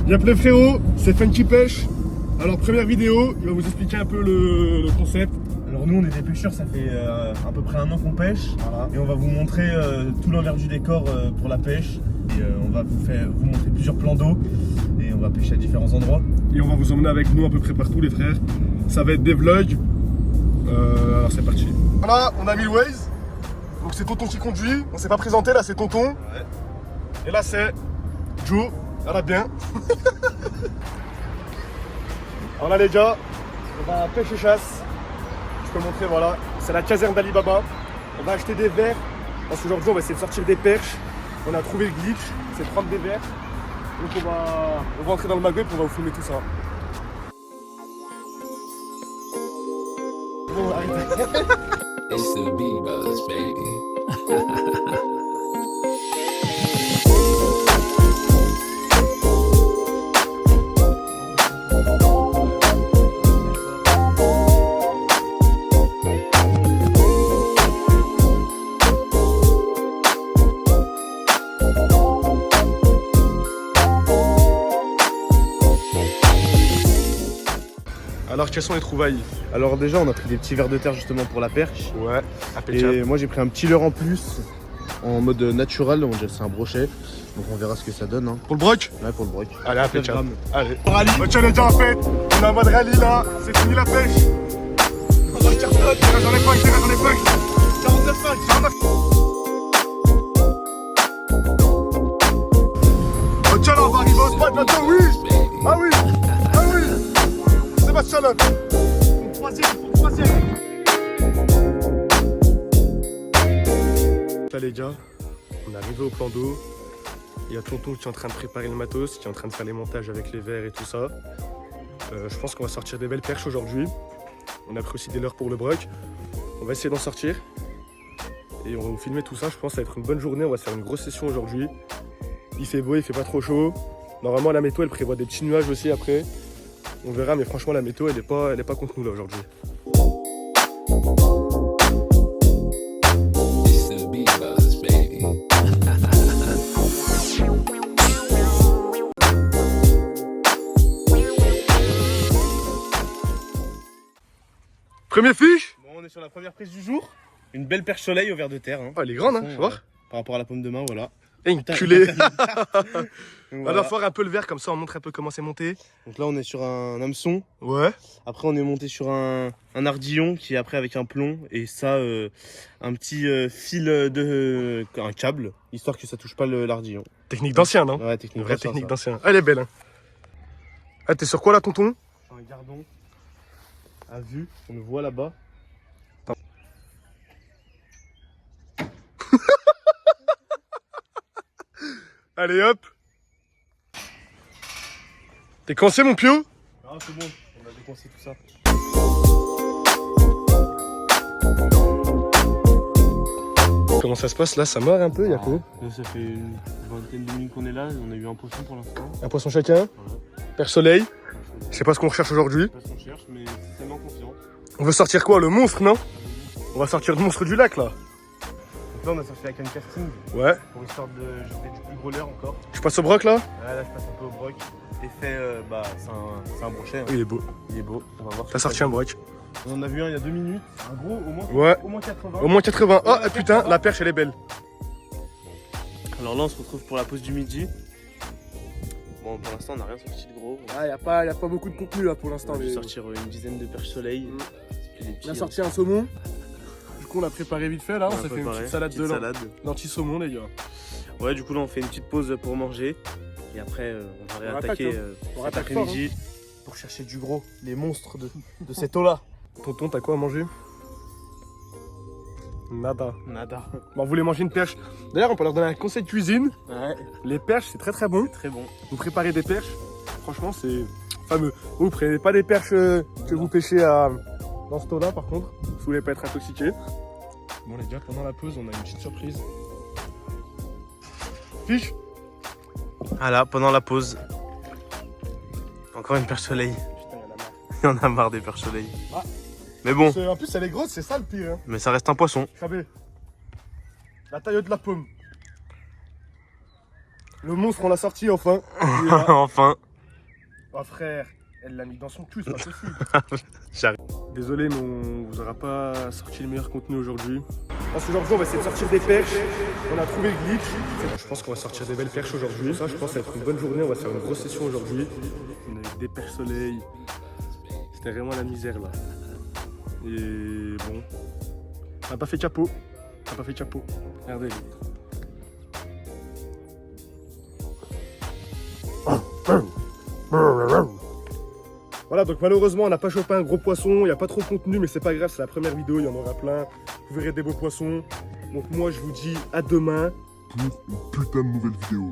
Yep les frérots, c'est Funky Pêche. Alors première vidéo, il va vous expliquer un peu le concept. Alors nous on est des pêcheurs, ça fait à peu près un an qu'on pêche. Voilà. Et on va vous montrer tout l'envers du décor pour la pêche. Et on va vous montrer plusieurs plans d'eau. Et on va pêcher à différents endroits. Et on va vous emmener avec nous à peu près partout les frères. Ça va être des vlogs. Alors c'est parti. Voilà, on a mis le Waze. Donc c'est Tonton qui conduit. On s'est pas présenté, là c'est Tonton. Ouais. Et là c'est Joe. Elle a bien. Alors là les gars, on va pêche et chasse. Je peux montrer, voilà. C'est la caserne d'Alibaba. On va acheter des verres. Parce qu'aujourd'hui on va essayer de sortir des perches. On a trouvé le glitch, c'est de prendre des verres. Donc on va entrer dans le magasin et on va vous filmer tout ça. Bon, arrêtez. It's the B-Buzz, baby. Alors quelles sont les trouvailles? Alors déjà on a pris des petits vers de terre justement pour la perche. Ouais, Et moi j'ai pris un petit leurre en plus en mode naturel, on dirait que c'est un brochet. Donc on verra ce que ça donne. Hein. Pour le broc? Ouais, pour le broc. Allez, impeccable. grammes. Allez. Rallye. Ok les gars, en fait, on est en mode rallye là, c'est fini la pêche. On va sortir ça, tirage dans les poches, tirage dans les poches. 49 5, 49. Ok là, on va arriver au spot bientôt, oui. Ah oui, ah oui. Sébastien là. Pour troisième. Là les gars, on est arrivé au plan d'eau. Il y a Tonton qui est en train de préparer le matos, qui est en train de faire les montages avec les verres et tout ça. Je pense qu'on va sortir des belles perches aujourd'hui. On a pris aussi des leurres pour le broc. On va essayer d'en sortir. Et on va vous filmer tout ça. Je pense que ça va être une bonne journée. On va se faire une grosse session aujourd'hui. Il fait beau, il fait pas trop chaud. Normalement la météo elle prévoit des petits nuages aussi après. On verra, mais franchement la météo elle est pas contre nous là aujourd'hui. It's the B-Buzz, baby. Premier fiche. Bon on est sur la première prise du jour. Une belle perche soleil au ver de terre. Hein. Oh, elle est grande hein, tu vois. Par rapport à la paume de main, voilà. Et une culée. Donc, On va faire un peu le verre comme ça on montre un peu comment c'est monté. Donc là on est sur un hameçon. Ouais. Après on est monté sur un ardillon qui est après avec un plomb. Et ça un petit fil de... un câble. Histoire que ça touche pas l'ardillon. Technique d'ancien non? Ouais, technique Une vraie d'ancien, technique ça. d'ancien. Elle est belle hein. Ah t'es sur quoi là Tonton? Un gardon à vue, on le voit là-bas. Allez hop. T'es coincé mon pio? Ah c'est bon, on a déconcé tout ça. Comment ça se passe là? Ça meurt un peu, y'a quoi? Là ça fait une vingtaine de minutes qu'on est là, on a eu un poisson pour l'instant. Un poisson chacun. Perche soleil. Je sais pas ce qu'on recherche aujourd'hui. Pas ce qu'on cherche, mais c'est tellement confiant. On veut sortir quoi? Le monstre non? On va sortir le monstre du lac là. Donc là on a sorti la canne casting Ouais. pour histoire de jeter du plus gros leurre encore. Je passe au broc là? Ouais, là je passe un peu au broc. Effet, c'est un brochet. Hein. Il est beau. Il est beau, on va voir. T'as sorti un broc. On en a vu un il y a 2 minutes. Un gros, Ouais. au moins 80. Au moins 80. Oh putain, la perche elle est belle. Alors là on se retrouve pour la pause du midi. Bon pour l'instant on n'a rien sorti de gros. Ah y a pas beaucoup de contenu là pour l'instant. On va sortir une dizaine de perches soleil. On a sorti un saumon. Du coup on l'a préparé vite fait là. On s'est fait une petite salade de lentilles saumon les gars. Ouais du coup là on fait une petite pause pour manger. Et après on va réattaquer On cet attaque fort, après-midi. Pour chercher du gros, les monstres de cette eau là. Tonton t'as quoi à manger? Nada. Nada. Bon, vous voulez manger une perche? D'ailleurs on peut leur donner un conseil de cuisine. Ouais. Les perches c'est très très bon. Très bon. Vous préparez des perches, franchement c'est fameux. Vous prenez pas des perches que vous pêchez dans ce taux là par contre, si vous voulez pas être intoxiqué. Bon les gars, pendant la pause on a une petite surprise. Fiche. Voilà, pendant la pause. Encore une perche soleil. Putain, il y en a marre. Il y en a marre des perches soleil. Ah. Mais bon, En plus elle est grosse, c'est ça le pire. Hein. mais ça reste un poisson. Regardez. La taille de la pomme. Le monstre on l'a sorti enfin. Il est là. Enfin. Oh frère, elle l'a mis dans son cul, c'est pas possible. J'arrive. Désolé, mais on vous aura pas sorti le meilleur contenu aujourd'hui. Aujourd'hui, on va essayer de sortir des perches. On a trouvé le glitch. Je pense qu'on va sortir des belles perches aujourd'hui. Ça, je pense que ça va être une bonne journée. On va se faire une grosse session aujourd'hui. On a eu des perches soleil. C'était vraiment la misère là. Et bon, on n'a pas fait de chapeau. On n'a pas fait de chapeau. Regardez. Voilà, donc malheureusement on n'a pas chopé un gros poisson, il n'y a pas trop de contenu, mais c'est pas grave, c'est la première vidéo, il y en aura plein. Vous verrez des beaux poissons. Donc moi je vous dis à demain pour une putain de nouvelle vidéo.